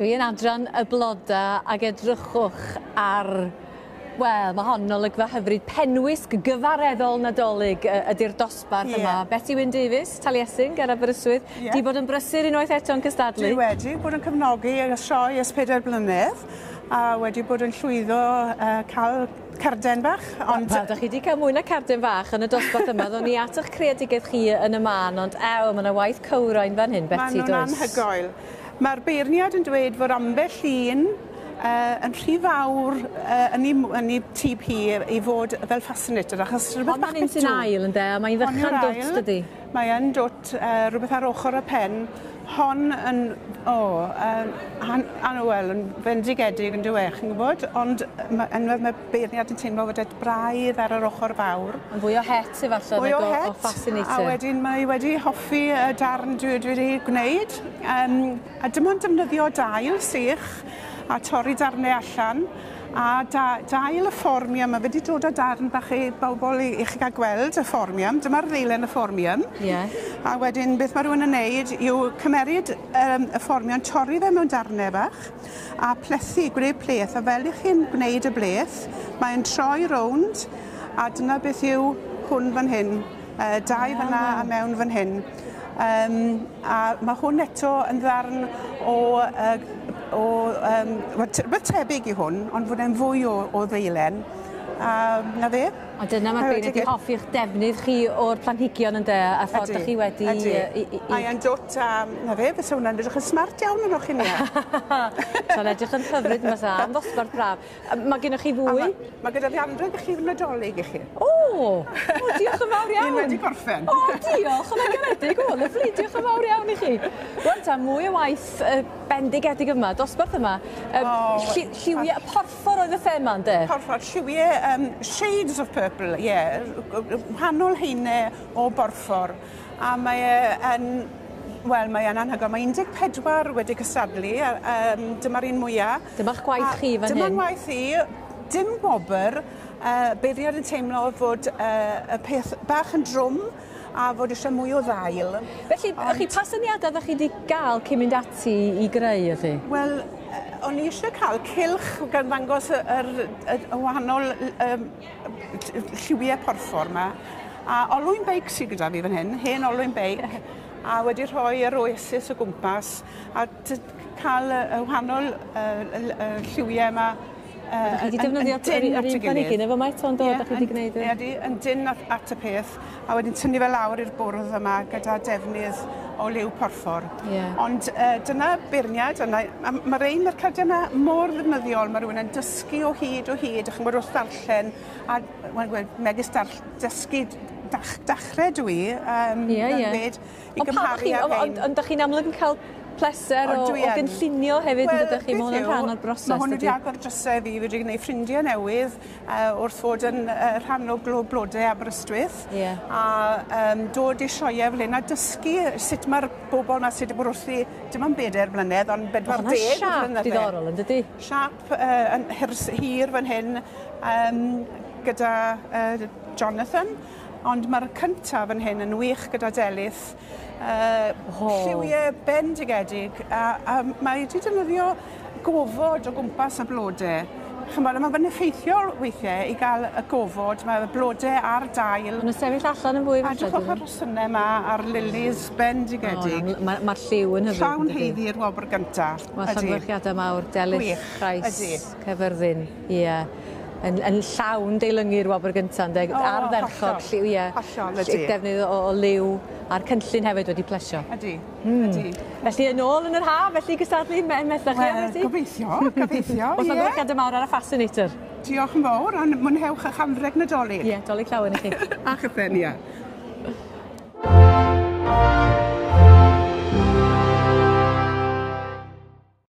Dwi yn adran y bloda ac edrychwch ar, wel, mae hon olygfa hyfryd penwysg gyfareddol nadolig ydy'r dosbarth yma. Betty Wyn Davies, Taliesin, ger Aberystwyth. Di bod yn brysur unwaith eto'n cystadlu? Dwi wedi bod yn cefnogi y sioe ys 4 blynedd a wedi bod yn llwyddo cael carden bach. Ond da chi wedi cael mwy na carden bach yn y dosbarth yma. Ddo'n ni at eich creadigaeth chi yn y man, ond mae yna waith cywrain fan hyn, Betty, does? Maen nhw'n anhygoel. Mae'r beirniad yn dweud fod ambell un yn rhy fawr yn ei TP i fod fel fascinator, achos rhywbeth bach beth sy'n ail yn de, mae'n ddychan dwt dydi? Mae yn dwt rhywbeth ar ochr y pen. Hon yn, anwel, yn fendigedig yn dweud, chi'n gwybod? Ond mae beirniad yn teimlo fod et braidd ar yr ochr fawr. Yn fwy o het efallai, o fascinator. A wedyn mae wedi hoffi y darn dwi wedi gwneud. A dim ond defnyddio dail sych a torri darnau allan. A dail y fformium, a wedi dod â darn bach i bobl i chi gael gweld y fformium. Dyma'r ddeilen y fformium. A wedyn beth mae rhywun yn neud yw cymeryd y fformium, torri fe mewn darnau bach a plethu, gwneud pleth. A fel i chi'n gwneud y bleth, mae'n troi rownd a dyna beth yw hwn fan hyn. Dau fyna a mewn fan hyn. A mae hwn eto yn ddarn rhywbeth tebyg i hwn, ond fod e'n fwy o ddeilen. Na fe? A dyna mae beirniad wedi hoffi'ch defnydd chi o'r planhigion yn de, a ffordd chi wedi... Mae e'n dwt, na fe, fysa hwnna'n edrych yn smart iawn yn o'ch chi ni. So'n edrych yn hyfryd yma sa, am ddosbarth braf. Mae gennych chi fwy? Mae gyda fi anreg i chi nadolig i chi. Diolch yn fawr iawn. Un wedi gorffen. Diolch, yn garedig, lyfli, diolch yn fawr iawn i chi. Rwan ta, mwy o waith bendigedig yma, dosbarth yma. Lliwiau, porffor oedd y thema, ynddo? Porffor, lliwiau, shades of purple, wahanol heinau o borffor. A mae e'n anhygoel. Mae 14 wedi cystadlu, dyma'r un mwyaf. Duma'ch gwaith chi fan hyn? Dyma'r gwaith i, dim wobr, beirniad yn teimlo fod y peth bach yn drwm a fod eisiau mwy o ddail. Felly, chi pa syniadau ddech chi wedi gael cyn mynd ati i greu ydi? Wel, o'n i eisiau cael cylch gan ddangos y wahanol lliwiau porffor yma. A olwyn beic sydd gyda fi fan hyn, hen olwyn beic, a wedi rhoi yr oasis o gwmpas, a cael y wahanol lliwiau yma chi wedi defnyddio yr un planhigyn efo mai to'n dod a chi wedi gwneud yn dyn at y peth a wedyn tynnu fe lawr i'r bwrdd yma gyda defnydd o liw porffor. Ond dyna beirniad, mae'r ein mae'r cardiau yma mor ddefnyddiol, mae rhywun yn dysgu o hyd, chi'n gwybod wrth darllen, a megis dysgu dachrau dwi, i gymharu ag ein. Ond da chi'n amlwg yn cael pleser o gynllunio hefyd yn dydych chi, mae hwn yn rhan o'r broses. Mae hwn wedi agor drysau fi, wedi gwneud ffrindiau newydd wrth fod yn rhan o blodau Aberystwyth. A dod i sioeau fel hyn a dysgu sut mae'r bobl yma sydd wedi bod wrthi, dim ond 4 blynedd, ond 40 blynedd. Siap diddorol yn dydi? Siap, hir fan hyn, gyda Jonathan, ond mae'r cyntaf fan hyn yn wych gyda Delyth. Lliwiau bendigedig a mae wedi defnyddio gofod o gwmpas y blodau. Chymod, mae'n effeithiol weithiau i gael y gofod, mae blodau ar dail. Mae'n sefyll allan yn fwy falle. A dwi'n o'r rosynau yma ar lilies bendigedig. Mae'r lliw yn hyfryd. Llawn heiddi'r wobr gyntaf. Mae llongyfarchiadau mawr, Delyth, Chrais, Cyfyrddin. Yn llawn deilyngu'r wobr gyntaf, ar ferchog, lliwiau, defnydd o liw, a'r cynllun hefyd wedi plesio. Ydy. Felly yn ôl yn yr haf, felly gystadlu mellach chi? Gobeithio. Os mae'n gwerthiadau mawr ar y fascinator. Diolch yn fawr, a mwynhewch eich anreg nadolig. Dolig llawn i chi. A chyffen,